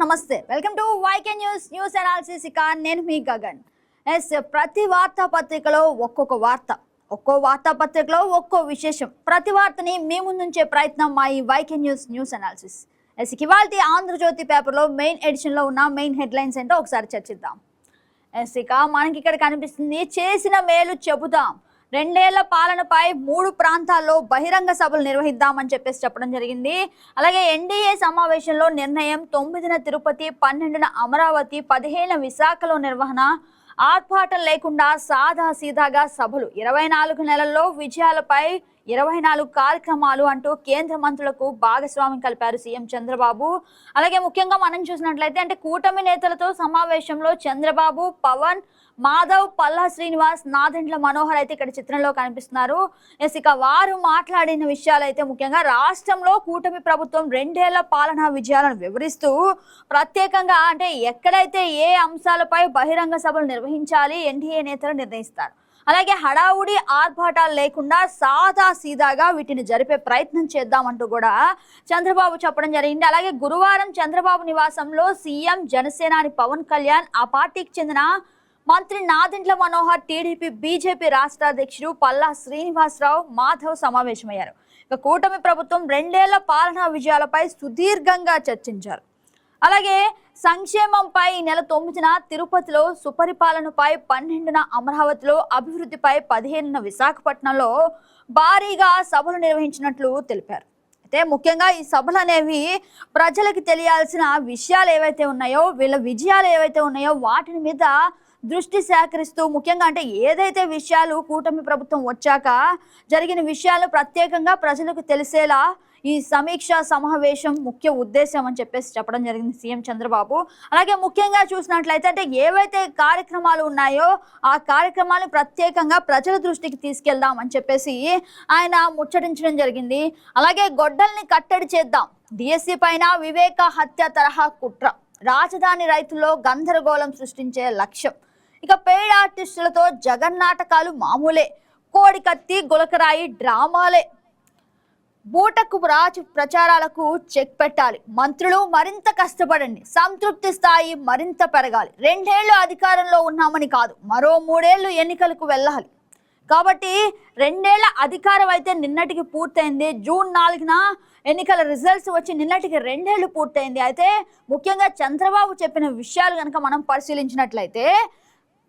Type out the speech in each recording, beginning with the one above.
నమస్తే welcome to YK news analysis ఇక నేను మీ గగన్. ప్రతి వార్తాపత్రికలో ఒక్కో వార్తాపత్రికలో ఒక్కో విశేషం, ప్రతి వార్తని మీ ముందుంచే ప్రయత్నం మా ఈ వైకే న్యూస్ అనాలిసిస్. ఇవాల్టి ఆంధ్రజ్యోతి పేపర్లో మెయిన్ ఎడిషన్లో ఉన్న మెయిన్ హెడ్లైన్స్ ఏంటో ఒకసారి చర్చిద్దాం. ఇక మనకి ఇక్కడ కనిపిస్తుంది, చేసిన మేలు చెబుతాం, 2 ఏళ్ల పాలనపై 3 ప్రాంతాల్లో బహిరంగ సభలు నిర్వహిద్దామని చెప్పడం జరిగింది. అలాగే ఎన్డీఏ సమావేశంలో నిర్ణయం, 9న తిరుపతి, 12న అమరావతి, 15న విశాఖలో నిర్వహణ, ఆర్భాటం లేకుండా సాదా సీదాగా సభలు, 24 నెలల్లో విజయాలపై 24 కార్యక్రమాలు అంటూ కేంద్ర మంత్రులకు భాగస్వామ్యం కలిపారు సీఎం చంద్రబాబు. అలాగే ముఖ్యంగా మనం చూసినట్లయితే అంటే కూటమి నేతలతో సమావేశంలో చంద్రబాబు, పవన్, మాధవ్, పల్లా శ్రీనివాస్, నాదెండ్ల మనోహర్ అయితే ఇక్కడ చిత్రంలో కనిపిస్తున్నారు. ఇక వారు మాట్లాడిన విషయాలు అయితే ముఖ్యంగా రాష్ట్రంలో కూటమి ప్రభుత్వం 2 ఏళ్ల పాలనా విజయాలను వివరిస్తూ ప్రత్యేకంగా అంటే ఎక్కడైతే ఏ అంశాలపై బహిరంగ సభలు నిర్వహించాలి ఎన్డీఏ నేతలు నిర్ణయిస్తారు. అలాగే హడావుడి ఆర్భాటాలు లేకుండా సాదా సీదాగా వీటిని జరిపే ప్రయత్నం చేద్దామంటూ కూడా చంద్రబాబు చెప్పడం జరిగింది. అలాగే గురువారం చంద్రబాబు నివాసంలో సీఎం, జనసేనాని పవన్ కళ్యాణ్, ఆ పార్టీకి చెందిన మంత్రి నాదెండ్ల మనోహర్, టీడీపీ, బీజేపీ రాష్ట్ర అధ్యక్షుడు పల్లా శ్రీనివాసరావు, మాధవ్ సమావేశమయ్యారు. ఇక కూటమి ప్రభుత్వం 2 ఏళ్ల పాలనా విజయాలపై సుదీర్ఘంగా చర్చించారు. అలాగే సంక్షేమంపై ఈ నెల 9న తిరుపతిలో, సుపరిపాలనపై 12న అమరావతిలో, అభివృద్ధిపై 15న విశాఖపట్నంలో భారీగా సభలు నిర్వహించినట్లు తెలిపారు. అయితే ముఖ్యంగా ఈ సభలు అనేవి ప్రజలకు తెలియాల్సిన విషయాలు ఏవైతే ఉన్నాయో, వీళ్ళ విజయాలు ఏవైతే ఉన్నాయో వాటిని మీద దృష్టి సేకరిస్తూ ముఖ్యంగా అంటే ఏదైతే విషయాలు కూటమి ప్రభుత్వం వచ్చాక జరిగిన విషయాలు ప్రత్యేకంగా ప్రజలకు తెలిసేలా ఈ సమీక్ష సమావేశం ముఖ్య ఉద్దేశం అని చెప్పడం జరిగింది సీఎం చంద్రబాబు. అలాగే ముఖ్యంగా చూసినట్లయితే అంటే ఏవైతే కార్యక్రమాలు ఉన్నాయో ఆ కార్యక్రమాలను ప్రత్యేకంగా ప్రజల దృష్టికి తీసుకెళ్దాం అని ఆయన ముచ్చటించడం జరిగింది. అలాగే గొడ్డల్ని కట్టడి చేద్దాం, డిఎస్సి పైన వివేక హత్య తరహా కుట్ర, రాజధాని రైతుల్లో గందరగోళం సృష్టించే లక్ష్యం, ఇక పెయిడ్ ఆర్టిస్టులతో జగన్నాటకాలు మామూలే, కోడికత్తి గులకరాయి డ్రామాలే, బూటకు రాజు ప్రచారాలకు చెక్ పెట్టాలి, మంత్రులు మరింత కష్టపడండి, సంతృప్తి స్థాయి మరింత పెరగాలి, 2 ఏళ్లు అధికారంలో ఉన్నామని కాదు, మరో 3 ఏళ్లు ఎన్నికలకు వెళ్ళాలి. కాబట్టి 2 ఏళ్ల అధికారం అయితే నిన్నటికి పూర్తయింది. జూన్ 4న ఎన్నికల రిజల్ట్స్ వచ్చి నిన్నటికి 2 ఏళ్లు పూర్తయింది. అయితే ముఖ్యంగా చంద్రబాబు చెప్పిన విషయాలు కనుక మనం పరిశీలించినట్లయితే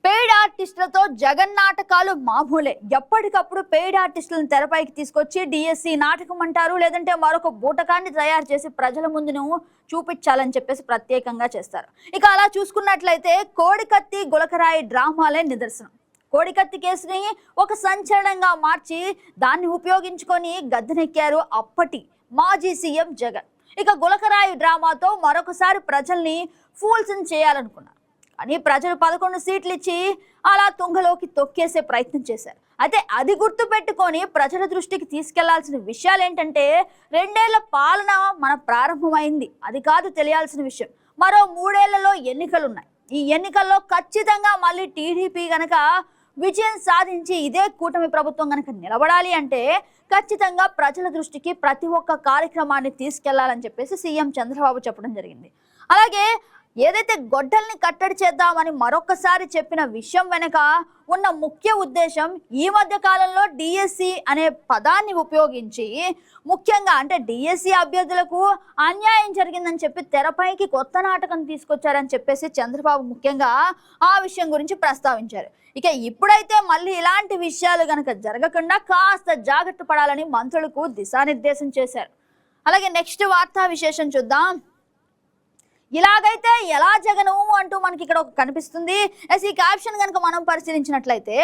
పెయిడ్ ఆర్టిస్టులతో జగన్నాటకాలు మామూలే, ఎప్పటికప్పుడు పెయిడ్ ఆర్టిస్టులను తెరపైకి తీసుకొచ్చి డిఎస్సి నాటకం అంటారు, లేదంటే మరొక బూటకాన్ని తయారు చేసి ప్రజల ముందును చూపించాలని ప్రత్యేకంగా చేస్తారు. ఇక అలా చూసుకున్నట్లయితే కోడికత్తి గులకరాయి డ్రామాలే నిదర్శనం. కోడికత్తి కేసుని ఒక సంచలనంగా మార్చి దాన్ని ఉపయోగించుకొని గద్దెనెక్కారు అప్పటి మాజీ సీఎం జగన్. ఇక గులకరాయి డ్రామాతో మరొకసారి ప్రజల్ని ఫూల్స్ చేయాలనుకున్నారు. కానీ ప్రజలు 11 సీట్లు ఇచ్చి అలా తుంగలోకి తొక్కేసే ప్రయత్నం చేశారు. అయితే అది గుర్తు పెట్టుకొని ప్రజల దృష్టికి తీసుకెళ్లాల్సిన విషయాలు ఏంటంటే 2 ఏళ్ల పాలన మన ప్రారంభమైంది, అది కాదు తెలియాల్సిన విషయం. మరో 3 ఏళ్లలో ఎన్నికలున్నాయి. ఈ ఎన్నికల్లో ఖచ్చితంగా మళ్ళీ టీడీపీ గనక విజయం సాధించి ఇదే కూటమి ప్రభుత్వం గనక నిలబడాలి అంటే ఖచ్చితంగా ప్రజల దృష్టికి ప్రతి ఒక్క కార్యక్రమాన్ని తీసుకెళ్లాలని సీఎం చంద్రబాబు చెప్పడం జరిగింది. అలాగే ఏదైతే గొడ్డల్ని కట్టడి చేద్దామని మరొకసారి చెప్పిన విషయం వెనక ఉన్న ముఖ్య ఉద్దేశం ఈ మధ్య కాలంలో డిఎస్సి అనే పదాన్ని ఉపయోగించి ముఖ్యంగా అంటే డిఎస్సి అభ్యర్థులకు అన్యాయం జరిగిందని తెరపైకి కొత్త నాటకం తీసుకొచ్చారని చంద్రబాబు ముఖ్యంగా ఆ విషయం గురించి ప్రస్తావించారు. ఇక ఇప్పుడైతే మళ్ళీ ఇలాంటి విషయాలు గనక జరగకుండా కాస్త జాగ్రత్త పడాలని మంత్రులకు దిశానిర్దేశం చేశారు. అలాగే నెక్స్ట్ వార్తా విశేషం చూద్దాం. ఇలాగైతే ఎలా జగను అంటూ మనకి ఇక్కడ కనిపిస్తుంది. ఈ క్యాప్షన్ కనుక మనం పరిశీలించినట్లయితే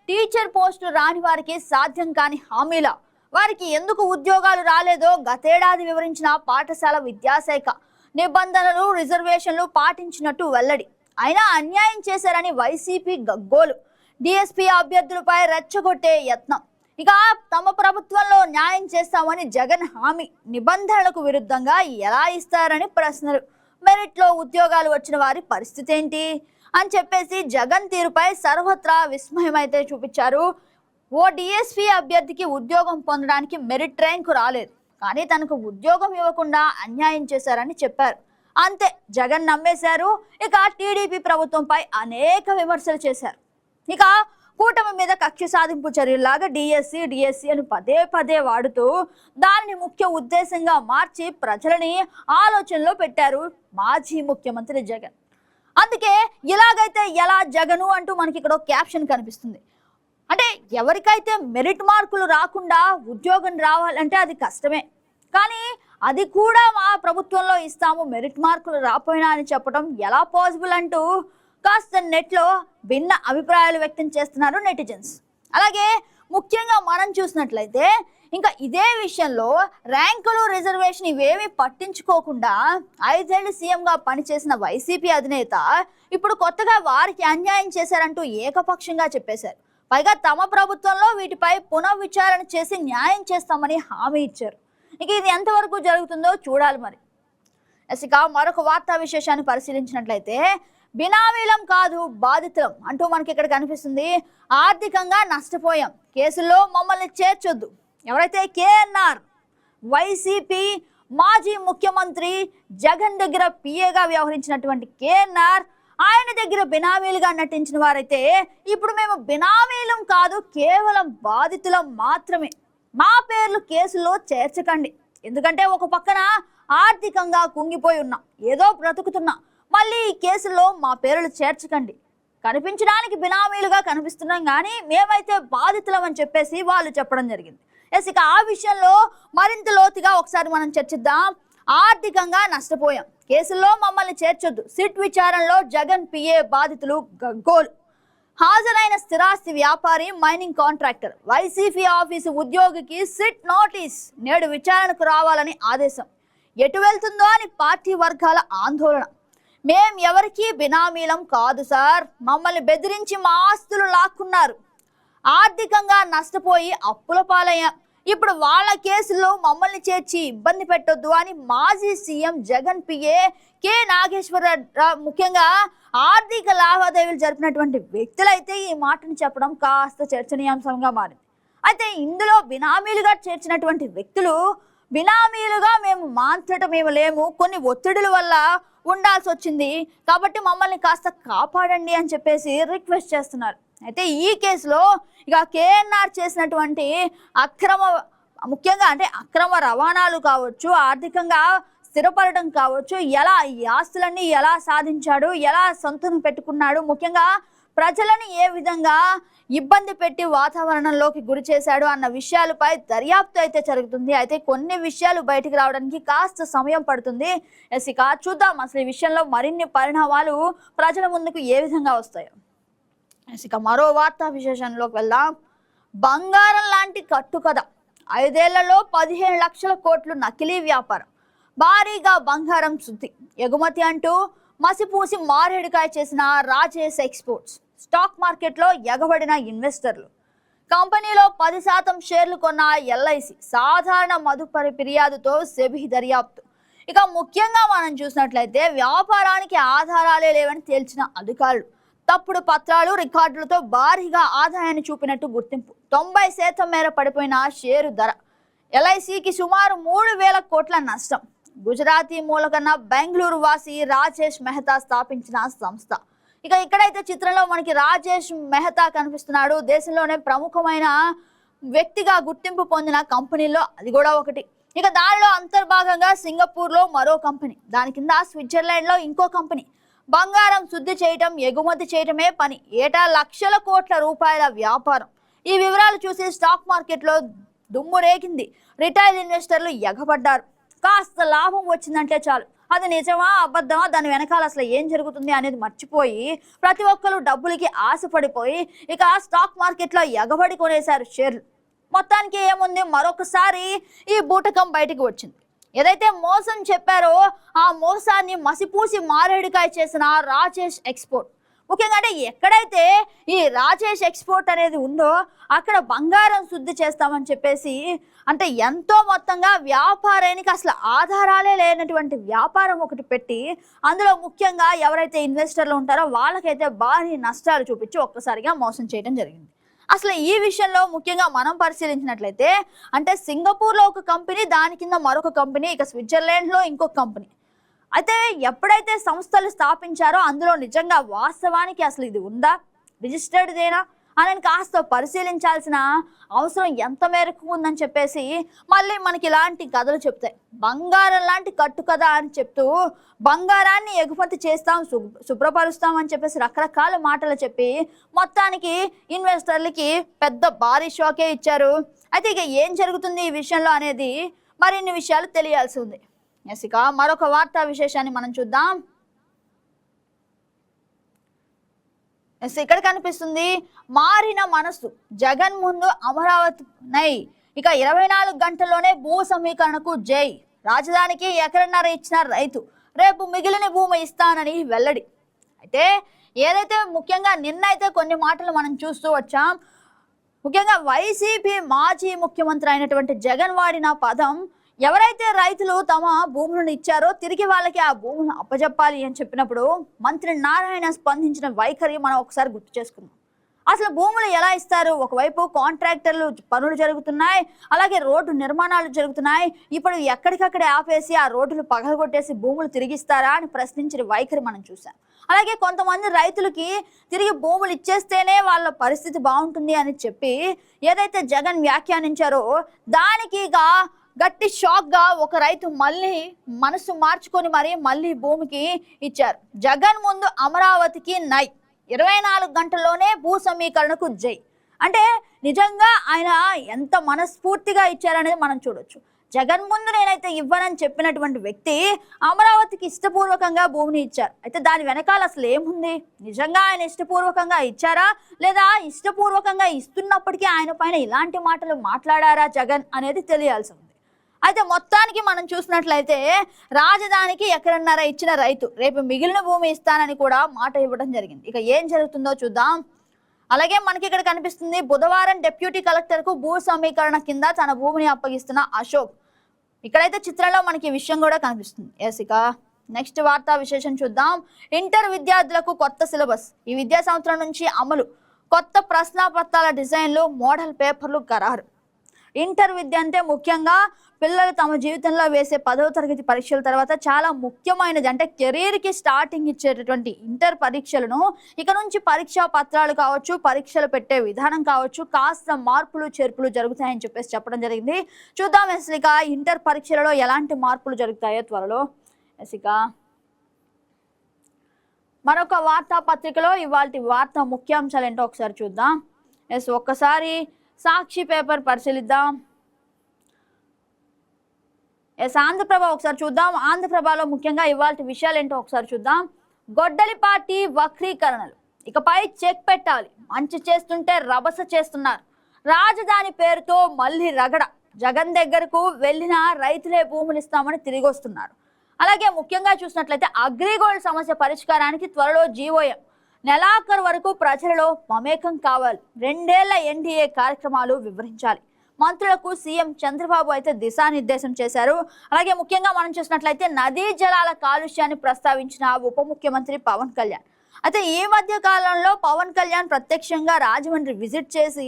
టీచర్ పోస్టు రాని వారికి సాధ్యం కాని హామీల, వారికి ఎందుకు ఉద్యోగాలు రాలేదో గతేడాది వివరించిన పాఠశాల విద్యాశాఖ, నిబంధనలు రిజర్వేషన్లు పాటించినట్టు వెల్లడి, అయినా అన్యాయం చేశారని వైసీపీ గగ్గోలు, డిఎస్పీ అభ్యర్థులపై రెచ్చగొట్టే యత్నం, ఇక తమ ప్రభుత్వంలో న్యాయం చేస్తామని జగన్ హామీ, నిబంధనలకు విరుద్ధంగా ఎలా ఇస్తారని ప్రశ్నలు, మెరిట్ లో ఉద్యోగాలు వచ్చిన వారి పరిస్థితి ఏంటి అని జగన్ తీరుపై సర్వత్రా విస్మయం అయితే చూపించారు. ఓ డిఎస్పీ అభ్యర్థికి ఉద్యోగం పొందడానికి మెరిట్ ర్యాంకు రాలేదు, కానీ తనకు ఉద్యోగం ఇవ్వకుండా అన్యాయం చేశారని చెప్పారు. అంతే, జగన్ నమ్మేశారు. ఇక టీడీపీ ప్రభుత్వంపై అనేక విమర్శలు చేశారు. ఇక కూటమి మీద కక్ష సాధింపు చర్యలాగా డిఎస్సి అని పదే పదే వాడుతూ దానిని ముఖ్య ఉద్దేశంగా మార్చి ప్రజలని ఆలోచనలో పెట్టారు మాజీ ముఖ్యమంత్రి జగన్. అందుకే ఇలాగైతే ఎలా జగను అంటూ మనకి ఇక్కడ క్యాప్షన్ కనిపిస్తుంది. అంటే ఎవరికైతే మెరిట్ మార్కులు రాకుండా ఉద్యోగం రావాలంటే అది కష్టమే, కానీ అది కూడా మా ప్రభుత్వంలో ఇస్తాము మెరిట్ మార్కులు రాపోయినా అని చెప్పడం ఎలా పాసిబుల్ అంటూ కాస్త నెట్లో భిన్న అభిప్రాయాలు వ్యక్తం చేస్తున్నారు నెటిజన్స్. అలాగే ముఖ్యంగా మనం చూసినట్లయితే ఇంకా ఇదే విషయంలో ర్యాంకులు రిజర్వేషన్ ఇవేమీ పట్టించుకోకుండా 5 ఏళ్లు సీఎంగా పనిచేసిన వైసీపీ అధినేత ఇప్పుడు కొత్తగా వారికి అన్యాయం చేశారంటూ ఏకపక్షంగా చెప్పేశారు. పైగా తమ ప్రభుత్వంలో వీటిపై పునఃవిచారణ చేసి న్యాయం చేస్తామని హామీ ఇచ్చారు. ఇక ఇది ఎంతవరకు జరుగుతుందో చూడాలి మరి. ఇక మరొక వార్తా విశేషాన్ని పరిశీలించినట్లయితే బినామీలం కాదు బాధితులం అంటూ మనకి ఇక్కడ కనిపిస్తుంది. ఆర్థికంగా నష్టపోయాం, కేసుల్లో మమ్మల్ని చేర్చొద్దు. ఎవరైతే కేఎన్ఆర్ వైసీపీ మాజీ ముఖ్యమంత్రి జగన్ దగ్గర పిఏగా వ్యవహరించినటువంటి కేఎన్ఆర్, ఆయన దగ్గర బినామీలుగా నటించిన వారైతే ఇప్పుడు మేము బినామీలం కాదు కేవలం బాధితులం మాత్రమే, మా పేర్లు కేసులో చేర్చకండి. ఎందుకంటే ఒక పక్కన ఆర్థికంగా కుంగిపోయి ఉన్నాం, ఏదో బ్రతుకుతున్నా, మళ్ళీ ఈ కేసులో మా పేర్లు చేర్చకండి. కనిపించడానికి బినామీలుగా కనిపిస్తున్నాం కానీ మేమైతే బాధితులం అని చెప్పేసి వాళ్ళు చెప్పడం జరిగింది. ఇక ఆ విషయంలో మరింత లోతుగా ఒకసారి మనం చర్చిద్దాం. ఆర్థికంగా నష్టపోయాం, కేసుల్లో మమ్మల్ని చేర్చొద్దు, సిట్ విచారణలో జగన్ పిఏ బాధితులు గగ్గోలు. హాజరైన స్థిరాస్తి వ్యాపారి మైనింగ్ కాంట్రాక్టర్ వైసీపీ ఆఫీసు ఉద్యోగికి సిట్ నోటీస్, నేడు విచారణకు రావాలని ఆదేశం. ఎటు వెళ్తుందో అని పార్టీ వర్గాల ఆందోళన. మేం ఎవరికీ బినామీలం కాదు సార్, మమ్మల్ని బెదిరించి మా ఆస్తులు లాక్కున్నారు, ఆర్థికంగా నష్టపోయి అప్పుల పాలయ్యాం, ఇప్పుడు వాళ్ళ కేసులో మమ్మల్ని చేర్చి ఇబ్బంది పెట్టొద్దు అని మాజీ CM Jagan PA K Nageswararao, ముఖ్యంగా ఆర్థిక లావాదేవీలు జరిపినటువంటి వ్యక్తులైతే ఈ మాటను చెప్పడం కాస్త చర్చనీయాంశంగా మారింది. అయితే ఇందులో బినామీలుగా చేర్చినటువంటి వ్యక్తులు బినామీలుగా మేము లేము, కొన్ని ఒత్తిడుల వల్ల ఉండాల్సి వచ్చింది, కాబట్టి మమ్మల్ని కాస్త కాపాడండి అని చెప్పేసి రిక్వెస్ట్ చేస్తున్నారు. అయితే ఈ కేసులో ఇక కేఎన్ఆర్ చేసినటువంటి ముఖ్యంగా అక్రమ రవాణాలు కావచ్చు, ఆర్థికంగా స్థిరపడడం కావచ్చు, ఎలా ఈ ఆస్తులన్నీ ఎలా సాధించాడు, ఎలా సొంతం పెట్టుకున్నాడు, ముఖ్యంగా ప్రజలని ఏ విధంగా ఇబ్బంది పెట్టి వాతావరణంలోకి గురి చేశాడు అన్న విషయాలపై దర్యాప్తు అయితే జరుగుతుంది. అయితే కొన్ని విషయాలు బయటికి రావడానికి కాస్త సమయం పడుతుంది. ఇక చూద్దాం అసలు ఈ విషయంలో మరిన్ని పరిణామాలు ప్రజల ముందుకు ఏ విధంగా వస్తాయో. ఇక మరో వార్తా విశేషంలోకి వెళ్దాం. బంగారం లాంటి కట్టుకథ, 5 ఏళ్లలో 15 లక్షల కోట్లు నకిలీ వ్యాపారం, భారీగా బంగారం శుద్ధి, ఎగుమతి అంటూ మసిపూసి మారేడుకాయ చేసిన రాజేష్ ఎక్స్పోర్ట్స్. స్టాక్ మార్కెట్లో ఎగబడిన ఇన్వెస్టర్లు, కంపెనీలో 10% షేర్లు కొన్న ఎల్ఐసి, సాధారణ మదుపరి ఫిర్యాదుతో సెబీ దర్యాప్తు. ఇక ముఖ్యంగా మనం చూసినట్లయితే వ్యాపారానికి ఆధారాలే లేవని తేల్చిన అధికారులు, తప్పుడు పత్రాలు రికార్డులతో భారీగా ఆదాయాన్ని చూపినట్టు గుర్తింపు, 90% మేర పడిపోయిన షేరు ధర, ఎల్ఐసికి సుమారు 3,000 కోట్ల నష్టం. గుజరాతీ మూలకన్న బెంగళూరు వాసి రాజేష్ మెహతా స్థాపించిన సంస్థ. ఇక ఇక్కడైతే చిత్రంలో మనకి రాజేష్ మెహతా కనిపిస్తున్నాడు. దేశంలోనే ప్రముఖమైన వ్యక్తిగా గుర్తింపు పొందిన కంపెనీల్లో అది కూడా ఒకటి. ఇక దానిలో అంతర్భాగంగా సింగపూర్లో మరో కంపెనీ, దాని కింద స్విట్జర్లాండ్లో ఇంకో కంపెనీ. బంగారం శుద్ధి చేయటం, ఎగుమతి చేయటమే పని, ఏటా లక్షల కోట్ల రూపాయల వ్యాపారం. ఈ వివరాలు చూసి స్టాక్ మార్కెట్లో దుమ్ము రేగింది. రిటైల్ ఇన్వెస్టర్లు ఎగబడ్డారు. కాస్త లాభం వచ్చిందంటే చాలు, అది నిజమా అబద్ధమా, దాని వెనకాల అసలు ఏం జరుగుతుంది అనేది మర్చిపోయి ప్రతి ఒక్కరు డబ్బులకి ఆశపడిపోయి ఇక స్టాక్ మార్కెట్లో ఎగబడి కొనేశారు షేర్లు. మొత్తానికి ఏముంది, మరొకసారి ఈ బూటకం బయటికి వచ్చింది. ఏదైతే మోసం చెప్పారో ఆ మోసాన్ని మసిపూసి మారేడుకాయ చేసిన రాజేష్ ఎక్స్పోర్ట్. ముఖ్యంగా ఎక్కడైతే ఈ రాజేష్ ఎక్స్పోర్ట్ అనేది ఉందో అక్కడ బంగారం శుద్ధి చేస్తామని చెప్పేసి ఎంతో మొత్తంగా వ్యాపారానికి అసలు ఆధారాలే లేనటువంటి వ్యాపారం ఒకటి పెట్టి అందులో ముఖ్యంగా ఎవరైతే ఇన్వెస్టర్లు ఉంటారో వాళ్ళకైతే భారీ నష్టాలు చూపించి ఒక్కసారిగా మోసం చేయడం జరిగింది. అసలు ఈ విషయంలో ముఖ్యంగా మనం పరిశీలించినట్లయితే సింగపూర్లో ఒక కంపెనీ, దాని కింద మరొక కంపెనీ, ఇక స్విట్జర్లాండ్లో ఇంకొక కంపెనీ. అయితే ఎప్పుడైతే సంస్థలు స్థాపించారో అందులో నిజంగా వాస్తవానికి అసలు ఇది ఉందా, రిజిస్టర్డ్దేనా అని కాస్త పరిశీలించాల్సిన అవసరం ఎంత మేరకు ఉందని చెప్పేసి మళ్ళీ మనకి ఇలాంటి కథలు చెప్తాయి. బంగారం లాంటి కట్టు కథ అని చెప్తూ బంగారాన్ని ఎగుమతి చేస్తాం, శుభ్రపరుస్తాం అని చెప్పేసి రకరకాల మాటలు చెప్పి మొత్తానికి ఇన్వెస్టర్లకి పెద్ద భారీ షాకే ఇచ్చారు. అయితే ఇక ఏం జరుగుతుంది ఈ విషయంలో అనేది మరిన్ని విషయాలు తెలియాల్సి ఉంది. ఇక మరొక వార్తా విశేషాన్ని మనం చూద్దాం. ఇక్కడ కనిపిస్తుంది మారిన మనసు, జగన్ ముందు అమరావతి నై, ఇక 24 గంటల్లోనే భూ సమీకరణకు జై, రాజధానికి ఎకరన్నర ఇచ్చిన రైతు, రేపు మిగిలిన భూమి ఇస్తానని వెల్లడి. అయితే ఏదైతే ముఖ్యంగా నిన్నైతే కొన్ని మాటలు మనం చూస్తూ వచ్చాం. ముఖ్యంగా వైసీపీ మాజీ ముఖ్యమంత్రి అయినటువంటి జగన్ వాడిన పదం, ఎవరైతే రైతులు తమ భూములను ఇచ్చారో తిరిగి వాళ్ళకి ఆ భూములను అప్పజెప్పాలి అని చెప్పినప్పుడు మంత్రి నారాయణ స్పందించిన వైఖరి మనం ఒకసారి గుర్తు చేసుకుందాం. అసలు భూములు ఎలా ఇస్తారు? ఒకవైపు కాంట్రాక్టర్లు పనులు జరుగుతున్నాయి, అలాగే రోడ్డు నిర్మాణాలు జరుగుతున్నాయి. ఇప్పుడు ఎక్కడికక్కడే ఆపేసి ఆ రోడ్డులు పగలగొట్టేసి భూములు తిరిగిస్తారా అని ప్రశ్నించిన వైఖరి మనం చూసాం. అలాగే కొంతమంది రైతులకి తిరిగి భూములు ఇచ్చేస్తేనే వాళ్ళ పరిస్థితి బాగుంటుంది అని చెప్పి ఏదైతే జగన్ వ్యాఖ్యానించారో దానికి గట్టి షాక్ గా ఒక రైతు మళ్ళీ మనసు మార్చుకొని మళ్ళీ భూమికి ఇచ్చారు. జగన్ ముందు అమరావతికి నై, 24 గంటల్లోనే భూ సమీకరణకు జై. అంటే నిజంగా ఆయన ఎంత మనస్ఫూర్తిగా ఇచ్చారనేది మనం చూడొచ్చు. జగన్ ముందు నేనైతే ఇవ్వనని చెప్పినటువంటి వ్యక్తి అమరావతికి ఇష్టపూర్వకంగా భూమిని ఇచ్చారు. అయితే దాని వెనకాల అసలు ఏముంది? నిజంగా ఆయన ఇష్టపూర్వకంగా ఇచ్చారా, లేదా ఇష్టపూర్వకంగా ఇస్తున్నప్పటికీ ఆయన పైన ఇలాంటి మాటలు మాట్లాడారా జగన్ అనేది తెలియాల్సి ఉంది. అయితే మొత్తానికి మనం చూసినట్లయితే రాజధానికి ఎకరన్నర ఇచ్చిన రైతు, రేపు మిగిలిన భూమి ఇస్తానని కూడా మాట ఇవ్వడం జరిగింది. ఇక ఏం జరుగుతుందో చూద్దాం. అలాగే మనకి ఇక్కడ కనిపిస్తుంది బుధవారం డిప్యూటీ కలెక్టర్ కు భూ సమీకరణ కింద తన భూమిని అప్పగిస్తున్న అశోక్. ఇక్కడైతే చిత్రంలో మనకి ఈ విషయం కూడా కనిపిస్తుంది. ఇక నెక్స్ట్ వార్తా విశేషం చూద్దాం. ఇంటర్ విద్యార్థులకు కొత్త సిలబస్, ఈ విద్యా సంవత్సరం నుంచి అమలు, కొత్త ప్రశ్నాపత్రాల డిజైన్లు, మోడల్ పేపర్లు ఖరారు. ఇంటర్ విద్య అంటే ముఖ్యంగా పిల్లలు తమ జీవితంలో వేసే 10వ తరగతి పరీక్షల తర్వాత చాలా ముఖ్యమైనది. అంటే కెరీర్కి స్టార్టింగ్ ఇచ్చేటటువంటి ఇంటర్ పరీక్షలను ఇక నుంచి పరీక్షా పత్రాలు కావచ్చు, పరీక్షలు పెట్టే విధానం కావచ్చు, కాస్త మార్పులు చేర్పులు జరుగుతాయని చెప్పేసి చెప్పడం జరిగింది. చూద్దాం ఇక ఇంటర్ పరీక్షలలో ఎలాంటి మార్పులు జరుగుతాయో త్వరలో. ఇక మరొక వార్తాపత్రికలో ఇవాళ వార్తా ముఖ్యాంశాలు ఏంటో ఒకసారి చూద్దాం. ఒక్కసారి సాక్షి పేపర్ పరిశీలిద్దాం. ఆంధ్రప్రభ ఒకసారి చూద్దాం. ఆంధ్రప్రభలో ముఖ్యంగా ఇవాళ విషయాలు ఏంటో ఒకసారి చూద్దాం. గొడ్డలి పార్టీ వక్రీకరణలు, ఇకపై చెక్ పెట్టాలి, మంచి చేస్తుంటే రభస చేస్తున్నారు, రాజధాని పేరుతో మళ్ళీ రగడ, జగన్ దగ్గరకు వెళ్ళిన రైతులే భూములు ఇస్తామని తిరిగి వస్తున్నారు. అలాగే ముఖ్యంగా చూసినట్లయితే అగ్రిగోల్డ్ సమస్య పరిష్కారానికి త్వరలో జీవోఎం, నెలాఖరు వరకు ప్రజలలో మమేకం కావాలి, 2 ఏళ్ల ఎన్డీఏ కార్యక్రమాలు వివరించాలి. మంత్రులకు సీఎం చంద్రబాబు అయితే దిశానిర్దేశం చేశారు. అలాగే ముఖ్యంగా మనం చూసినట్లయితే నదీ జలాల కాలుష్యాన్ని ప్రస్తావించిన ఉప ముఖ్యమంత్రి పవన్ కళ్యాణ్. అయితే ఈ మధ్య కాలంలో పవన్ కళ్యాణ్ ప్రత్యక్షంగా రాజమండ్రి విజిట్ చేసి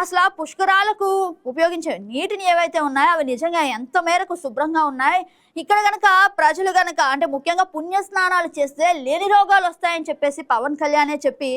అసలు ఆ పుష్కరాలకు ఉపయోగించే నీటిని ఏవైతే ఉన్నాయో అవి నిజంగా ఎంత మేరకు శుభ్రంగా ఉన్నాయి, ఇక్కడ గనక ప్రజలు గనక అంటే ముఖ్యంగా పుణ్య స్నానాలు చేస్తే లేని రోగాలు వస్తాయని చెప్పేసి పవన్ కళ్యాణే చెప్పి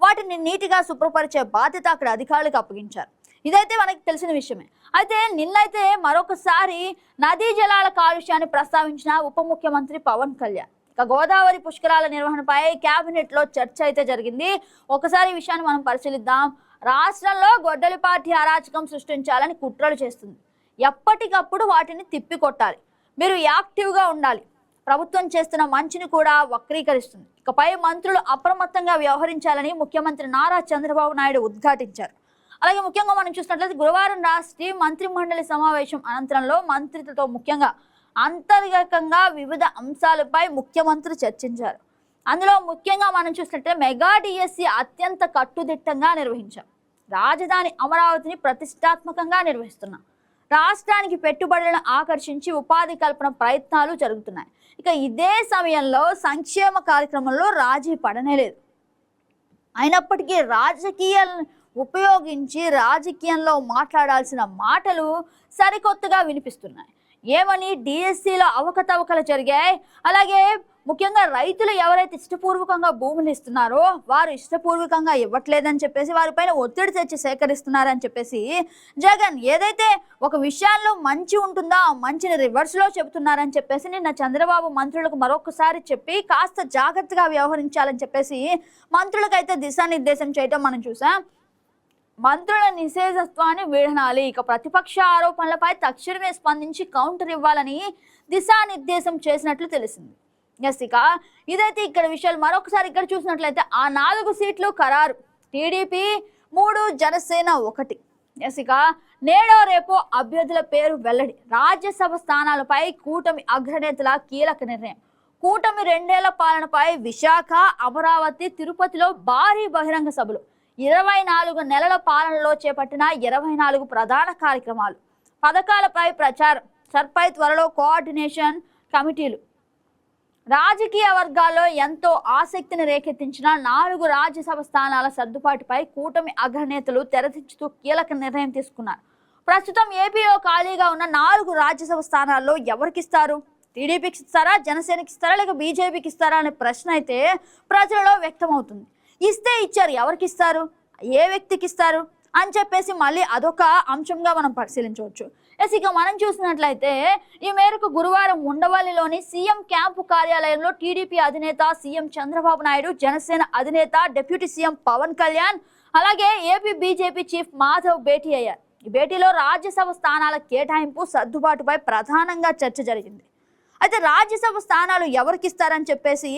వాటిని నీటిగా శుభ్రపరిచే బాధ్యత అక్కడ అధికారులకు అప్పగించారు. ఇదైతే మనకి తెలిసిన విషయమే. అయితే నిన్నైతే మరొకసారి నదీ జలాల కాలుష్యాన్ని ప్రస్తావించిన ఉప ముఖ్యమంత్రి పవన్ కళ్యాణ్. ఇక గోదావరి పుష్కరాల నిర్వహణపై కేబినెట్ లో చర్చ అయితే జరిగింది. ఒకసారి ఈ విషయాన్ని మనం పరిశీలిద్దాం. రాష్ట్రంలో గొడ్డలి పార్టీ అరాచకం సృష్టించాలని కుట్రలు చేస్తుంది. ఎప్పటికప్పుడు వాటిని తిప్పికొట్టాలి, మీరు యాక్టివ్గా ఉండాలి. ప్రభుత్వం చేస్తున్న మంచిని కూడా వక్రీకరిస్తుంది. ఇకపై మంత్రులు అప్రమత్తంగా వ్యవహరించాలని ముఖ్యమంత్రి నారా చంద్రబాబు నాయుడు ఉద్ఘాటించారు. అలాగే ముఖ్యంగా మనం చూసినట్లయితే గురువారం రాష్ట్రీయ మంత్రి మండలి సమావేశం అనంతరంలో మంత్రితో ముఖ్యంగా అంతర్గతంగా వివిధ అంశాలపై ముఖ్యమంత్రి చర్చించారు. అందులో ముఖ్యంగా మనం చూసినట్లయితే మెగా డిఎస్సి అత్యంత కట్టుదిట్టంగా నిర్వహించాం, రాజధాని అమరావతిని ప్రతిష్టాత్మకంగా నిర్వహిస్తున్నాం, రాష్ట్రానికి పెట్టుబడులను ఆకర్షించి ఉపాధి కల్పన ప్రయత్నాలు జరుగుతున్నాయి. ఇక ఇదే సమయంలో సంక్షేమ కార్యక్రమంలో రాజీ పడనే లేదు. అయినప్పటికీ రాజకీయాలను ఉపయోగించి రాజకీయంలో మాట్లాడాల్సిన మాటలు సరికొత్తగా వినిపిస్తున్నాయి. ఏమని డిఎస్సిలో అవకతవకలు జరిగాయి. అలాగే ముఖ్యంగా రైతులు ఎవరైతే ఇష్టపూర్వకంగా భూములు ఇస్తున్నారో వారు ఇష్టపూర్వకంగా ఇవ్వట్లేదని చెప్పేసి వారిపైన ఒత్తిడి తెచ్చి సేకరిస్తున్నారని చెప్పేసి జగన్ ఏదైతే ఒక విషయాల్లో మంచి ఉంటుందో ఆ మంచిని రివర్స్లో చెబుతున్నారని చెప్పేసి నిన్న చంద్రబాబు మంత్రులకు మరొకసారి చెప్పి కాస్త జాగ్రత్తగా వ్యవహరించాలని చెప్పేసి మంత్రులకైతే దిశానిర్దేశం చేయటం మనం చూసాం. మంత్రుల నిషేధత్వాన్ని వీడనాలి, ఇక ప్రతిపక్ష ఆరోపణలపై తక్షణమే స్పందించి కౌంటర్ ఇవ్వాలని దిశానిర్దేశం చేసినట్లు తెలిసింది. ఎస్, ఇక ఇదైతే ఇక్కడ విషయాలు మరొకసారి ఇక్కడ చూసినట్లయితే ఆ 4 సీట్లు ఖరారు, టీడీపీ 3, జనసేన 1. ఎస్, ఇక నేడో రేపో అభ్యర్థుల పేరు వెల్లడి, రాజ్యసభ స్థానాలపై కూటమి అగ్రనేతల కీలక నిర్ణయం. కూటమి 2 ఏళ్ల పాలనపై విశాఖ, అమరావతి, తిరుపతిలో భారీ బహిరంగ సభలు, 24 నెలల పాలనలో చేపట్టిన 24 ప్రధాన కార్యక్రమాలు, పథకాలపై ప్రచారం, సర్పై త్వరలో కోఆర్డినేషన్ కమిటీలు. రాజకీయ వర్గాల్లో ఎంతో ఆసక్తిని రేకెత్తించిన 4 రాజ్యసభ స్థానాల సర్దుబాటుపై కూటమి అగ్రనేతలు తెరదించుతూ కీలక నిర్ణయం తీసుకున్నారు. ప్రస్తుతం ఏపీలో ఖాళీగా ఉన్న 4 రాజ్యసభ స్థానాల్లో ఎవరికి ఇస్తారు? టీడీపీకి ఇస్తారా, జనసేనకి ఇస్తారా, లేక బీజేపీకి ఇస్తారా అనే ప్రశ్న అయితే ప్రజలలో వ్యక్తమవుతుంది. ఇస్తే ఇచ్చారు, ఎవరికి ఇస్తారు, ఏ వ్యక్తికి ఇస్తారు అని చెప్పేసి మళ్ళీ అదొక అంశంగా మనం పరిశీలించవచ్చు. ఎస్, ఇక మనం చూసినట్లయితే ఈ మేరకు గురువారం ఉండవల్లిలోని సీఎం క్యాంపు కార్యాలయంలో టీడీపీ అధినేత సీఎం చంద్రబాబు నాయుడు, జనసేన అధినేత డిప్యూటీ సీఎం పవన్ కళ్యాణ్, అలాగే ఏపీ బీజేపీ చీఫ్ మాధవ్ భేటీ అయ్యారు. ఈ భేటీలో రాజ్యసభ స్థానాల కేటాయింపు, సర్దుబాటుపై ప్రధానంగా చర్చ జరిగింది. అయితే రాజ్యసభ స్థానాలు ఎవరికి ఇస్తారని చెప్పేసి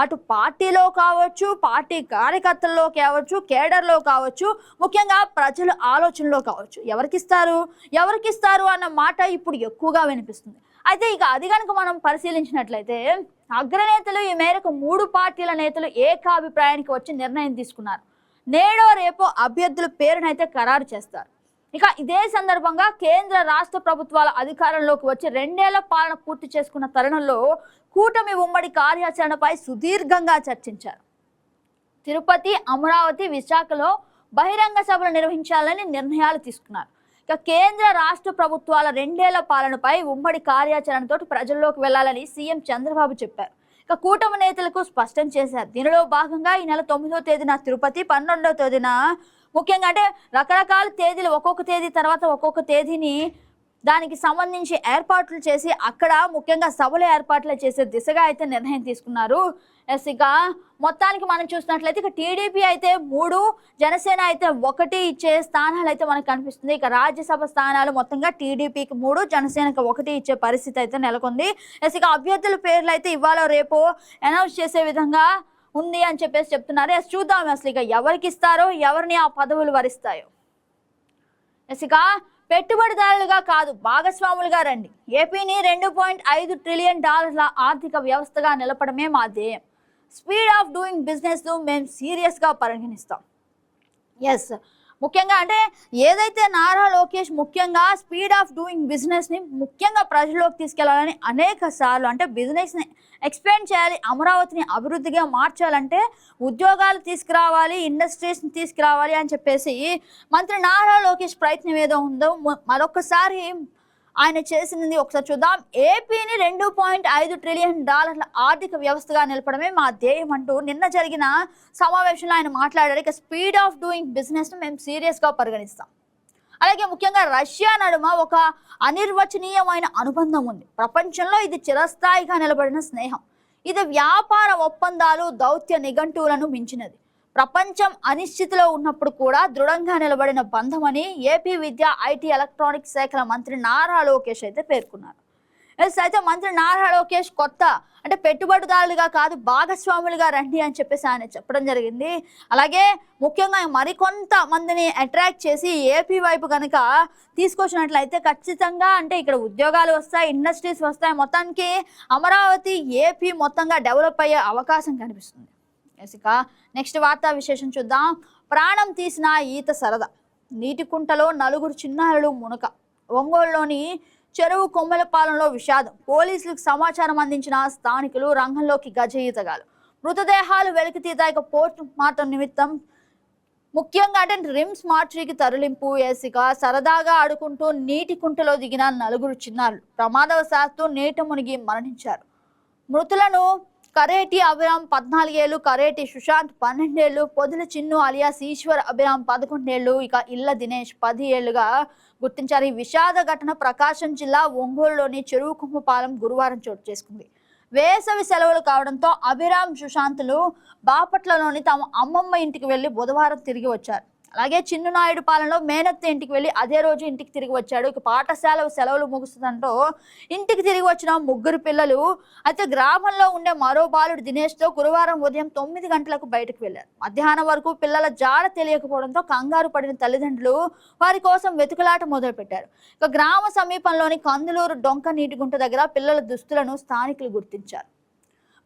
అటు పార్టీలో కావచ్చు, పార్టీ కార్యకర్తల్లో కావచ్చు, కేడర్లో కావచ్చు, ముఖ్యంగా ప్రజల ఆలోచనలో కావచ్చు, ఎవరికి ఇస్తారు అన్న మాట ఇప్పుడు ఎక్కువగా వినిపిస్తుంది. అయితే ఇక అది కనుక మనం పరిశీలించినట్లయితే అగ్రనేతలు ఈ మేరకు 3 పార్టీల నేతలు ఏకాభిప్రాయానికి వచ్చి నిర్ణయం తీసుకున్నారు. నేడో రేపో అభ్యర్థుల పేరునైతే ఖరారు చేస్తారు. ఇక ఇదే సందర్భంగా కేంద్ర రాష్ట్ర ప్రభుత్వాల అధికారంలోకి వచ్చి 2 ఏళ్ల పాలన పూర్తి చేసుకున్న తరుణంలో కూటమి ఉమ్మడి కార్యాచరణపై సుదీర్ఘంగా చర్చించారు. తిరుపతి, అమరావతి, విశాఖలో బహిరంగ సభలు నిర్వహించాలని నిర్ణయాలు తీసుకున్నారు. ఇక కేంద్ర రాష్ట్ర ప్రభుత్వాల 2 ఏళ్ల పాలనపై ఉమ్మడి కార్యాచరణతో ప్రజల్లోకి వెళ్లాలని సీఎం చంద్రబాబు చెప్పారు. ఇక కూటమి నేతలకు స్పష్టం చేశారు. దీనిలో భాగంగా ఈ నెల 9వ తేదీన తిరుపతి, 12వ తేదీన ముఖ్యంగా అంటే రకరకాల తేదీలు, ఒక్కొక్క తేదీ తర్వాత ఒక్కొక్క తేదీని దానికి సంబంధించి ఏర్పాట్లు చేసి అక్కడ ముఖ్యంగా సభలు ఏర్పాట్లు చేసే దిశగా అయితే నిర్ణయం తీసుకున్నారు. ఎస్, ఇక మొత్తానికి మనం చూసినట్లయితే ఇక టీడీపీ అయితే 3, జనసేన అయితే 1 ఇచ్చే స్థానాలు అయితే మనకు కనిపిస్తుంది. ఇక రాజ్యసభ స్థానాలు మొత్తంగా టీడీపీకి 3, జనసేనకి 1 ఇచ్చే పరిస్థితి అయితే నెలకొంది. ఎస్, ఇక అభ్యర్థుల పేర్లు అయితే ఇవాళ రేపు అనౌన్స్ చేసే విధంగా ఉంది అని చెప్పేసి చెప్తున్నారు. ఎస్, చూద్దాం అసలు ఇక ఎవరికి ఇస్తారో, ఎవరిని ఆ పదవులు వరిస్తాయో. ఎస్, ఇక పెట్టుబడిదారులుగా కాదు భాగస్వాములుగా రండి, ఏపీని $2.5 ట్రిలియన్ ఆర్థిక వ్యవస్థగా నిలపడమే మా ధ్యేయం, స్పీడ్ ఆఫ్ డూయింగ్ బిజినెస్ మేము సీరియస్గా పరిగణిస్తాం. ఎస్, ముఖ్యంగా అంటే ఏదైతే నారా లోకేష్ ముఖ్యంగా స్పీడ్ ఆఫ్ డూయింగ్ బిజినెస్ని ముఖ్యంగా ప్రజల్లోకి తీసుకెళ్లాలని అనేక సార్లు అంటే బిజినెస్ని ఎక్స్పాండ్ చేయాలి, అమరావతిని అభివృద్ధిగా మార్చాలంటే ఉద్యోగాలు తీసుకురావాలి, ఇండస్ట్రీస్ని తీసుకురావాలి అని చెప్పేసి మంత్రి నారా లోకేష్ ప్రయత్నం ఏదో ఉందో మరొకసారి ఆయన చేసింది ఒకసారి చూద్దాం. ఏపీని $2.5 ట్రిలియన్ ఆర్థిక వ్యవస్థగా నిలపడమే మా ధ్యేయం అంటూ నిన్న జరిగిన సమావేశంలో ఆయన మాట్లాడారు. ఇక స్పీడ్ ఆఫ్ డూయింగ్ బిజినెస్ మేము సీరియస్గా పరిగణిస్తాం. అలాగే ముఖ్యంగా రష్యా నడుమ ఒక అనిర్వచనీయమైన అనుబంధం ఉంది. ప్రపంచంలో ఇది చిరస్థాయిగా నిలబడిన స్నేహం. ఇది వ్యాపార ఒప్పందాలు, దౌత్య నిఘంటువులను మించినది. ప్రపంచం అనిశ్చితిలో ఉన్నప్పుడు కూడా దృఢంగా నిలబడిన బంధమని ఏపీ విద్య, ఐటీ, ఎలక్ట్రానిక్స్ శాఖల మంత్రి నారా లోకేష్ అయితే పేర్కొన్నారు. అయితే మంత్రి నారా లోకేష్ కొత్త అంటే పెట్టుబడిదారులుగా కాదు భాగస్వాములుగా రండి అని చెప్పేసి ఆయన చెప్పడం జరిగింది. అలాగే ముఖ్యంగా మరికొంత మందిని అట్రాక్ట్ చేసి ఏపీ వైపు కనుక తీసుకొచ్చినట్లయితే ఖచ్చితంగా అంటే ఇక్కడ ఉద్యోగాలు వస్తాయి, ఇండస్ట్రీస్ వస్తాయి, మొత్తానికి అమరావతి ఏపీ మొత్తంగా డెవలప్ అయ్యే అవకాశం కనిపిస్తుంది. ఇక నెక్స్ట్ వార్తా విశేషం చూద్దాం. ప్రాణం తీసిన ఈత సరదా, నీటి కుంటలో 4 చిన్నారులు మునక, ఒంగోలులోని చెరువు కొమ్మలపాలెంలో విషాదం, పోలీసులకు సమాచారం అందించిన స్థానికులు రంగంలోకి గజ ఈతగాలు, మృతదేహాలు వెలికితీత. ఇక పోస్ట్ మార్టం నిమిత్తం ముఖ్యంగా అంటే రిమ్స్ మార్చికి తరలింపు ఏసిక సరదాగా ఆడుకుంటూ నీటి కుంటలో దిగిన నలుగురు చిన్నారులు ప్రమాదవశాత్తు నీట మునిగి మరణించారు. మృతులను కరేటి అభిరామ్ 14 ఏళ్లు, కరేటి సుశాంత్ 12 ఏళ్లు, పొదుల చిన్ను అలియాస్ ఈశ్వర్ అభిరామ్ 11 ఏళ్లు, ఇక ఇళ్ల దినేష్ 10 ఏళ్లుగా గుర్తించారు. ఈ విషాద ఘటన ప్రకాశం జిల్లా ఒంగోలులోని చెరువు కుమ్మపాలెం గురువారం చోటు చేసుకుంది. వేసవి సెలవులు కావడంతో అభిరామ్ సుశాంతులు బాపట్లలోని తమ అమ్మమ్మ ఇంటికి వెళ్లి బుధవారం తిరిగి వచ్చారు. అలాగే చిన్నునాయుడు పాలనలో మేనత్త ఇంటికి వెళ్ళి అదే రోజు ఇంటికి తిరిగి వచ్చాడు. ఇక పాఠశాల సెలవులు ముగుస్తుందంటూ ఇంటికి తిరిగి వచ్చిన ముగ్గురు పిల్లలు అయితే గ్రామంలో ఉండే మరో బాలుడు దినేష్తో గురువారం ఉదయం 9 గంటలకు బయటకు వెళ్లారు. మధ్యాహ్నం వరకు పిల్లల జాడ తెలియకపోవడంతో కంగారు పడిన తల్లిదండ్రులు వారి కోసం వెతుకులాట మొదలుపెట్టారు. ఇక గ్రామ సమీపంలోని కందులూరు డొంక నీటిగుంట దగ్గర పిల్లల దుస్తులను స్థానికులు గుర్తించారు.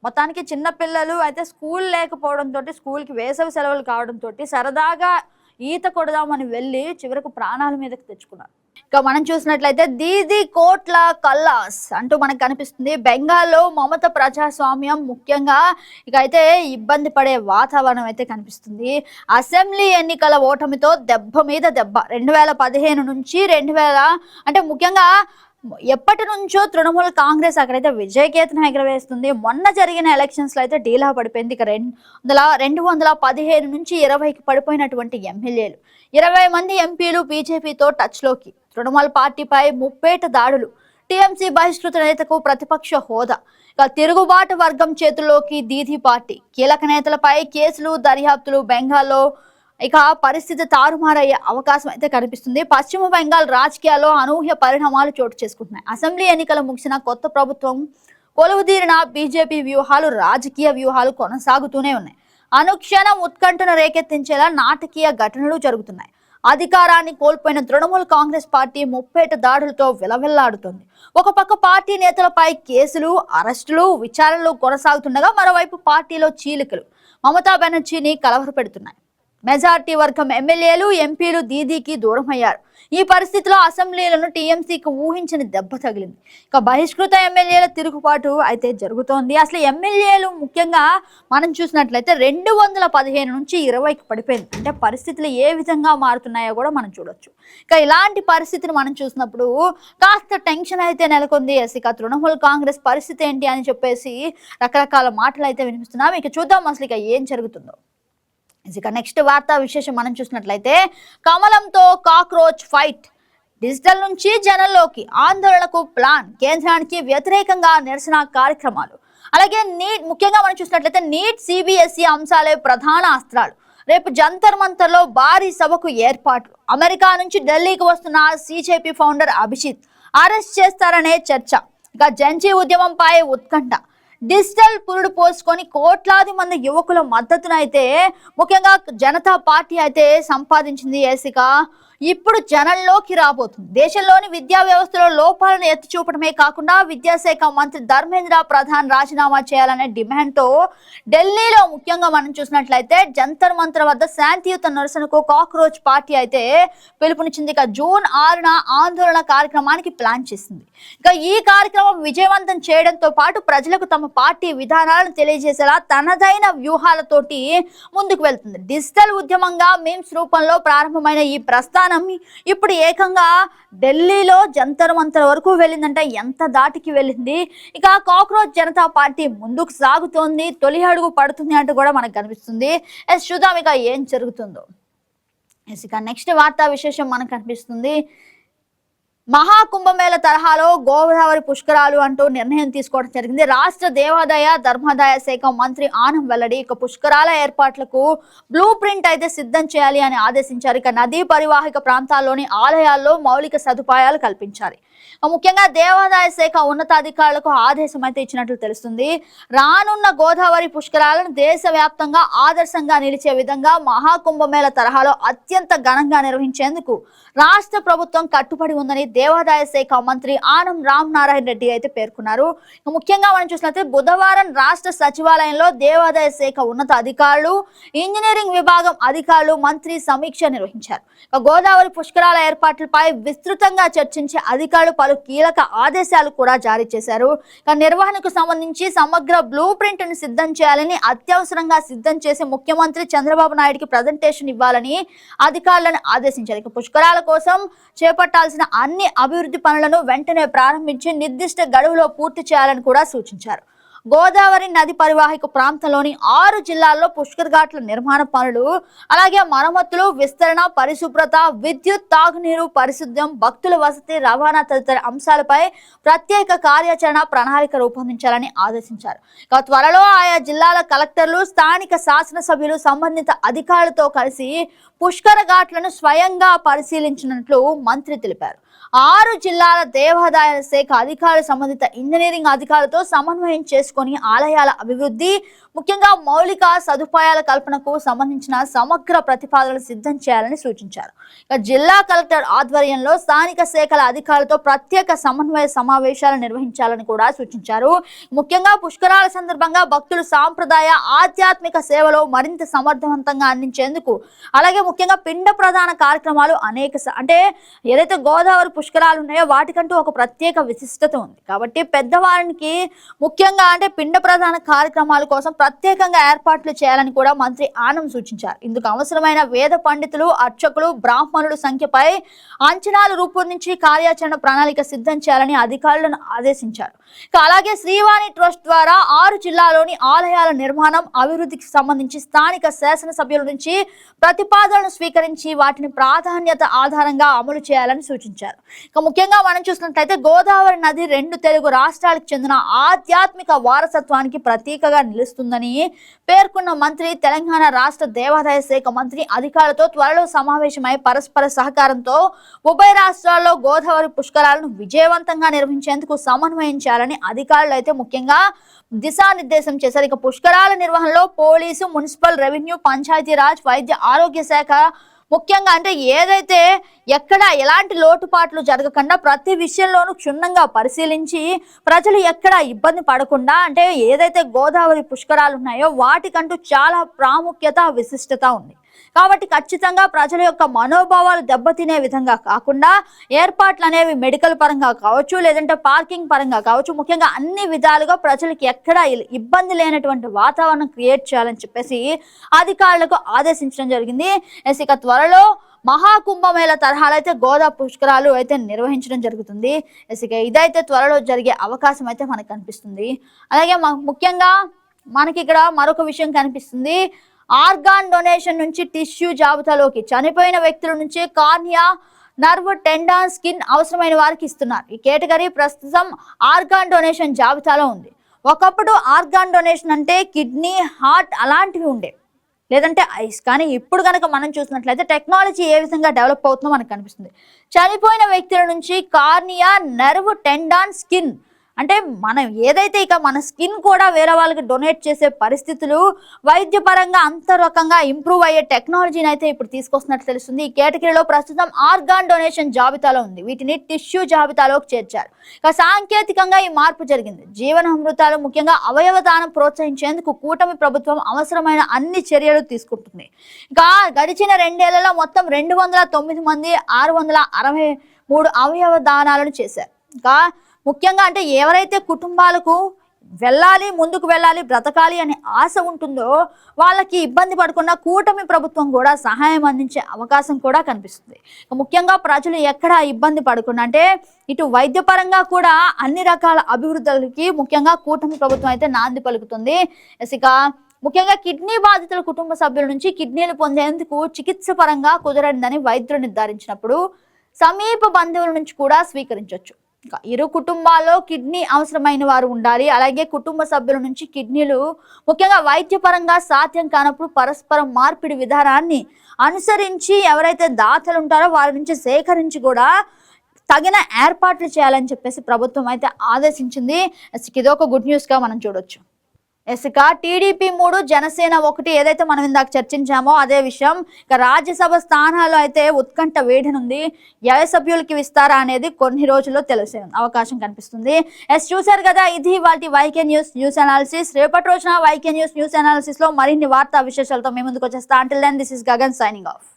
మొత్తానికి చిన్న పిల్లలు అయితే స్కూల్ లేకపోవడంతో, స్కూల్కి వేసవి సెలవులు కావడంతో సరదాగా ఈత కొడదామని వెళ్ళి చివరకు ప్రాణాల మీదకి తెచ్చుకున్నారు. ఇక మనం చూసినట్లయితే దీది కోట్ల కల్లాస్ అంటూ మనకు కనిపిస్తుంది. బెంగాల్లో మమత ప్రజాస్వామ్యం ముఖ్యంగా ఇక అయితే ఇబ్బంది పడే వాతావరణం అయితే కనిపిస్తుంది. అసెంబ్లీ ఎన్నికల ఓటమితో దెబ్బ మీద దెబ్బ 2015 నుంచి 2000 అంటే ముఖ్యంగా ఎప్పటి నుంచో తృణమూల కాంగ్రెస్ అక్కడైతే విజయకేతనం ఎగరవేస్తుంది. మొన్న జరిగిన ఎలక్షన్స్ లో అయితే డీలా పడిపోయింది. ఇక 215 నుంచి 20కి పడిపోయినటువంటి ఎమ్మెల్యేలు, 20 మంది ఎంపీలు బీజేపీతో టచ్ లోకి, తృణమూల పార్టీపై ముప్పేట దాడులు, టీఎంసీ బహిష్కృత నేతకు ప్రతిపక్ష హోదా, ఇక తిరుగుబాటు వర్గం చేతుల్లోకి దీదీ పార్టీ, కీలక నేతలపై కేసులు, దర్యాప్తులు. బెంగాల్లో ఇక పరిస్థితి తారుమారయ్యే అవకాశం అయితే కనిపిస్తుంది. పశ్చిమ బెంగాల్ రాజకీయాల్లో అనూహ్య పరిణామాలు చోటు చేసుకుంటున్నాయి. అసెంబ్లీ ఎన్నికలు ముగిసిన కొత్త ప్రభుత్వం కొలువుదీరిన బీజేపీ వ్యూహాలు, రాజకీయ వ్యూహాలు కొనసాగుతూనే ఉన్నాయి. అనుక్షణం ఉత్కంఠను రేకెత్తించేలా నాటకీయ ఘటనలు జరుగుతున్నాయి. అధికారాన్ని కోల్పోయిన తృణమూల్ కాంగ్రెస్ పార్టీ ముప్పేట దాడులతో విలవిల్లాడుతోంది. ఒక పక్క పార్టీ నేతలపై కేసులు, అరెస్టులు, విచారణలు కొనసాగుతుండగా మరోవైపు పార్టీలో చీలికలు మమతా బెనర్జీని కలవరపెడుతున్నాయి. మెజార్టీ వర్గం ఎమ్మెల్యేలు, ఎంపీలు దీదీకి దూరమయ్యారు. ఈ పరిస్థితిలో అసెంబ్లీలను టీఎంసీకి ఊహించని దెబ్బ తగిలింది. ఇక బహిష్కృత ఎమ్మెల్యేల తిరుగుబాటు అయితే జరుగుతోంది. అసలు ఎమ్మెల్యేలు ముఖ్యంగా మనం చూసినట్లయితే 215 నుంచి 20కి పడిపోయింది. అంటే పరిస్థితులు ఏ విధంగా మారుతున్నాయో కూడా మనం చూడొచ్చు. ఇక ఇలాంటి పరిస్థితిని మనం చూసినప్పుడు కాస్త టెన్షన్ అయితే నెలకొంది. ఇక తృణమూల్ కాంగ్రెస్ పరిస్థితి ఏంటి అని చెప్పేసి రకరకాల మాటలు అయితే వినిపిస్తున్నాం. ఇక చూద్దాం అసలు ఇక ఏం జరుగుతుందో. ఇక నెక్స్ట్ వార్తా విశేషం మనం చూసినట్లయితే కమలంతో కాక్రోచ్ ఫైట్, డిజిటల్ నుంచి జనంలోకి, ఆందోళనకు ప్లాన్, కేంద్రానికి వ్యతిరేకంగా నిరసన కార్యక్రమాలు. అలాగే ముఖ్యంగా మనం చూసినట్లయితే నీట్, సిబిఎస్ఈ అంశాలే ప్రధాన అస్త్రాలు. రేపు జంతర్ మంతర్లో భారీ సభకు ఏర్పాట్లు. అమెరికా నుంచి ఢిల్లీకి వస్తున్న సిజేపీ ఫౌండర్ అభిజిత్ అరెస్ట్ చేస్తారనే చర్చ. ఇక జంజీ ఉద్యమంపై ఉత్కంఠ. డిజిటల్ పురుడు పోసుకొని కోట్లాది మంది యువకుల మద్దతునైతే ముఖ్యంగా జనతా పార్టీ అయితే సంపాదించింది. ఏసిక ఇప్పుడు జనంలోకి రాబోతుంది. దేశంలోని విద్యా వ్యవస్థలో లోపాలను ఎత్తి చూపడమే కాకుండా విద్యాశాఖ మంత్రి ధర్మేంద్ర ప్రధాన్ రాజీనామా చేయాలనే డిమాండ్తో ఢిల్లీలో ముఖ్యంగా మనం చూసినట్లయితే జంతర్ మంతర్ వద్ద శాంతియుత నిరసనకు కాక్రోచ్ పార్టీ అయితే పిలుపునిచ్చింది. ఇక జూన్ 6న ఆందోళన కార్యక్రమానికి ప్లాన్ చేసింది. ఇక ఈ కార్యక్రమం విజయవంతం చేయడంతో పాటు ప్రజలకు తమ పార్టీ విధానాలను తెలియజేసేలా తనదైన వ్యూహాలతోటి ముందుకు వెళ్తుంది. డిజిటల్ ఉద్యమంగా మీమ్స్ రూపంలో ప్రారంభమైన ఈ ప్రస్థానం ఇప్పుడు ఏకంగా ఢిల్లీలో జంతర్ మంతర్ వరకు వెళ్ళిందంటే ఎంత దాటికి వెళ్ళింది. ఇక కాక్రోచ్ జనతా పార్టీ ముందుకు సాగుతోంది, తొలి అడుగు పడుతుంది అంటూ కూడా మనకు కనిపిస్తుంది. చూద్దాం ఇక ఏం జరుగుతుందో. ఇక నెక్స్ట్ వార్తా విశేషం మనకు కనిపిస్తుంది. మహాకుంభమేళ తరహాలో గోదావరి పుష్కరాలు అంటూ నిర్ణయం తీసుకోవడం జరిగింది. రాష్ట్ర దేవాదాయ ధర్మాదాయ శాఖ మంత్రి ఆనం వెల్లడి. ఇక పుష్కరాల ఏర్పాట్లకు బ్లూ ప్రింట్ అయితే సిద్ధం చేయాలి అని ఆదేశించారు. ఇక నదీ పరివాహిక ప్రాంతాల్లోని ఆలయాల్లో మౌలిక సదుపాయాలు కల్పించాలి. ముఖ్యంగా దేవాదాయ శాఖ ఉన్నతాధికారులకు ఆదేశం అయితే ఇచ్చినట్లు తెలుస్తుంది. రానున్న గోదావరి పుష్కరాలను దేశవ్యాప్తంగా ఆదర్శంగా నిలిచే విధంగా మహాకుంభమేళ తరహాలో అత్యంత ఘనంగా నిర్వహించేందుకు రాష్ట్ర ప్రభుత్వం కట్టుబడి ఉందని దేవాదాయ శాఖ మంత్రి ఆనం రామనారాయణ రెడ్డి అయితే పేర్కొన్నారు. ముఖ్యంగా మనం చూసినట్లయితే బుధవారం రాష్ట్ర సచివాలయంలో దేవాదాయ శాఖ ఉన్నత అధికారులు, ఇంజనీరింగ్ విభాగం అధికారులు మంత్రి సమీక్ష నిర్వహించారు. గోదావరి పుష్కరాల ఏర్పాట్లపై విస్తృతంగా చర్చించి అధికారులు పలు కీలక ఆదేశాలు కూడా జారీ చేశారు. నిర్వహణకు సంబంధించి సమగ్ర బ్లూ ప్రింట్ ను సిద్ధం చేయాలని, అత్యవసరంగా సిద్ధం చేసి ముఖ్యమంత్రి చంద్రబాబు నాయుడుకి ప్రజెంటేషన్ ఇవ్వాలని అధికారులను ఆదేశించారు. పుష్కరాల కోసం చేపట్టాల్సిన అన్ని అభివృద్ధి పనులను వెంటనే ప్రారంభించి నిర్దిష్ట గడువులో పూర్తి చేయాలని కూడా సూచించారు. గోదావరి నది పరివాహిక ప్రాంతంలోని 6 జిల్లాల్లో పుష్కర్ ఘాట్ల నిర్మాణ పనులు, అలాగే మరమ్మతులు, విస్తరణ, పరిశుభ్రత, విద్యుత్, తాగునీరు, పరిశుద్ధ్యం, భక్తుల వసతి, రవాణా తదితర అంశాలపై ప్రత్యేక కార్యాచరణ ప్రణాళిక రూపొందించాలని ఆదేశించారు. త్వరలో ఆయా జిల్లాల కలెక్టర్లు, స్థానిక శాసనసభ్యులు సంబంధిత అధికారులతో కలిసి పుష్కర ఘాట్లను స్వయంగా పరిశీలించినట్లు మంత్రి తెలిపారు. 6 జిల్లాల దేవాదాయ శాఖ అధికారులు సంబంధిత ఇంజనీరింగ్ అధికారులతో సమన్వయం చేసుకుని ఆలయాల అభివృద్ధి, ముఖ్యంగా మౌలిక సదుపాయాల కల్పనకు సంబంధించిన సమగ్ర ప్రతిపాదనలు సిద్ధం చేయాలని సూచించారు. జిల్లా కలెక్టర్ ఆధ్వర్యంలో స్థానిక శాఖల అధికారులతో ప్రత్యేక సమన్వయ సమావేశాలు నిర్వహించాలని కూడా సూచించారు. ముఖ్యంగా పుష్కరాల సందర్భంగా భక్తులు సాంప్రదాయ ఆధ్యాత్మిక సేవలో మరింత సమర్థవంతంగా అందించేందుకు, అలాగే ముఖ్యంగా పిండ ప్రధాన కార్యక్రమాలు అంటే ఏదైతే గోదావరి పుష్కరాలు ఉన్నాయో వాటికంటూ ఒక ప్రత్యేక విశిష్టత ఉంది. కాబట్టి పెద్దవారికి ముఖ్యంగా అంటే పిండ ప్రధాన కార్యక్రమాల కోసం ప్రత్యేకంగా ఏర్పాట్లు చేయాలని కూడా మంత్రి ఆనం సూచించారు. ఇందుకు అవసరమైన వేద పండితులు, అర్చకులు, బ్రాహ్మణుల సంఖ్యపై అంచనాలు రూపొందించి కార్యాచరణ ప్రణాళిక సిద్ధం చేయాలని అధికారులను ఆదేశించారు. అలాగే శ్రీవాణి ట్రస్ట్ ద్వారా 6 జిల్లాలోని ఆలయాల నిర్మాణం, అభివృద్ధికి సంబంధించి స్థానిక శాసనసభ్యుల నుంచి ప్రతిపాదనలు స్వీకరించి వాటిని ప్రాధాన్యత ఆధారంగా అమలు చేయాలని సూచించారు. ముఖ్యంగా మనం చూసినట్లయితే గోదావరి నది 2 తెలుగు రాష్ట్రాలకు చెందిన ఆధ్యాత్మిక వారసత్వానికి ప్రతీకగా నిలుస్తుందని పేర్కొన్న మంత్రి తెలంగాణ రాష్ట్ర దేవాదాయ శాఖ మంత్రి అధికారులతో త్వరలో సమావేశమై పరస్పర సహకారంతో ఉభయ రాష్ట్రాల్లో గోదావరి పుష్కరాలను విజయవంతంగా నిర్వహించేందుకు సమన్వయం చేయాలని అధికారులు అయితే ముఖ్యంగా దిశానిర్దేశం చేశారు. పుష్కరాల నిర్వహణలో పోలీసు, మున్సిపల్, రెవెన్యూ, పంచాయతీరాజ్, వైద్య ఆరోగ్య శాఖ ముఖ్యంగా అంటే ఏదైతే ఎక్కడ ఎలాంటి లోటుపాట్లు జరగకుండా ప్రతి విషయంలోనూ క్షుణ్ణంగా పరిశీలించి ప్రజలు ఎక్కడ ఇబ్బంది పడకుండా అంటే ఏదైతే గోదావరి పుష్కరాలు ఉన్నాయో వాటికంటూ చాలా ప్రాముఖ్యత, విశిష్టత ఉంది. కాబట్టి ఖచ్చితంగా ప్రజల యొక్క మనోభావాలు దెబ్బతినే విధంగా కాకుండా ఏర్పాట్లు అనేవి మెడికల్ పరంగా కావచ్చు, లేదంటే పార్కింగ్ పరంగా కావచ్చు, ముఖ్యంగా అన్ని విధాలుగా ప్రజలకు ఎక్కడ ఇబ్బంది లేనటువంటి వాతావరణం క్రియేట్ చేయాలని చెప్పేసి అధికారులకు ఆదేశించడం జరిగింది. ఇక త్వరలో మహాకుంభమేళ తరహాలో అయితే గోదావరి పుష్కరాలు అయితే నిర్వహించడం జరుగుతుంది. ఇక ఇదైతే త్వరలో జరిగే అవకాశం అయితే మనకు కనిపిస్తుంది. అలాగే ముఖ్యంగా మనకి ఇక్కడ మరొక విషయం కనిపిస్తుంది. ఆర్గాన్ డొనేషన్ నుంచి టిష్యూ జాబితాలోకి చనిపోయిన వ్యక్తుల నుంచి కార్నియా, నర్వ్, టెండాన్, స్కిన్ అవసరమైన వారికి ఇస్తున్నారు. ఈ కేటగిరీ ప్రస్తుతం ఆర్గాన్ డొనేషన్ జాబితాలో ఉంది. ఒకప్పుడు ఆర్గాన్ డొనేషన్ అంటే కిడ్నీ, హార్ట్ అలాంటివి ఉండే, లేదంటే ఐస్. కానీ ఇప్పుడు కనుక మనం చూసినట్లయితే టెక్నాలజీ ఏ విధంగా డెవలప్ అవుతుందో మనకు కనిపిస్తుంది. చనిపోయిన వ్యక్తుల నుంచి కార్నియా, నర్వ్, టెండాన్, స్కిన్ అంటే మనం ఏదైతే ఇక మన స్కిన్ కూడా వేరే వాళ్ళకి డొనేట్ చేసే పరిస్థితులు వైద్యపరంగా అంత రకంగా ఇంప్రూవ్ అయ్యే టెక్నాలజీని అయితే ఇప్పుడు తీసుకొస్తున్నట్టు తెలుస్తుంది. ఈ కేటగిరీలో ప్రస్తుతం ఆర్గాన్ డొనేషన్ జాబితాలో ఉంది. వీటిని టిష్యూ జాబితాలోకి చేర్చారు. ఇక సాంకేతికంగా ఈ మార్పు జరిగింది. జీవనామృతాలు ముఖ్యంగా అవయవ దానం ప్రోత్సహించేందుకు కూటమి ప్రభుత్వం అవసరమైన అన్ని చర్యలు తీసుకుంటుంది. ఇక గడిచిన 2 ఏళ్లలో మొత్తం 209 మంది 663 అవయవ దానాలను చేశారు. ఇంకా ముఖ్యంగా అంటే ఎవరైతే కుటుంబాలకు ముందుకు వెళ్ళాలి, బ్రతకాలి అనే ఆశ ఉంటుందో వాళ్ళకి ఇబ్బంది పడకుండా కూటమి ప్రభుత్వం కూడా సహాయం అందించే అవకాశం కూడా కనిపిస్తుంది. ముఖ్యంగా ప్రజలు ఎక్కడ ఇబ్బంది పడకుండా అంటే ఇటు వైద్యపరంగా కూడా అన్ని రకాల అభివృద్ధులకి ముఖ్యంగా కూటమి ప్రభుత్వం అయితే నాంది పలుకుతుంది. ఇక ముఖ్యంగా కిడ్నీ బాధితుల కుటుంబ సభ్యుల నుంచి కిడ్నీలు పొందేందుకు చికిత్స పరంగా కుదరదని వైద్యులు నిర్ధారించినప్పుడు సమీప బంధువుల నుంచి కూడా స్వీకరించవచ్చు. ఇరు కుటుంబాల్లో కిడ్నీ అవసరమైన వారు ఉండాలి. అలాగే కుటుంబ సభ్యుల నుంచి కిడ్నీలు ముఖ్యంగా వైద్యపరంగా సాధ్యం కానప్పుడు పరస్పరం మార్పిడి విధానాన్ని అనుసరించి ఎవరైతే దాతలు ఉంటారో వారి నుంచి సేకరించి కూడా తగిన ఏర్పాట్లు చేయాలని చెప్పేసి ప్రభుత్వం అయితే ఆదేశించింది. ఇదొక గుడ్ న్యూస్ గా మనం చూడొచ్చు. ఇక టీడీపీ 3 జనసేన 1 ఏదైతే మనం ఇందాక చర్చించామో అదే విషయం. ఇక రాజ్యసభ స్థానాలు అయితే ఉత్కంఠ వేడనుంది. ఏ సభ్యులకి ఇస్తారా అనేది కొన్ని రోజుల్లో తెలిసే అవకాశం కనిపిస్తుంది. చూసారు కదా, ఇది వాటి వైకే న్యూస్ అనాలిసిస్. రేపటి రోజున వైకే న్యూస్ అనాలిసిస్ లో మరిన్ని వార్తా విశేషాలతో మేము ముందుకు వచ్చేస్తా. Until then this is Gagan signing of.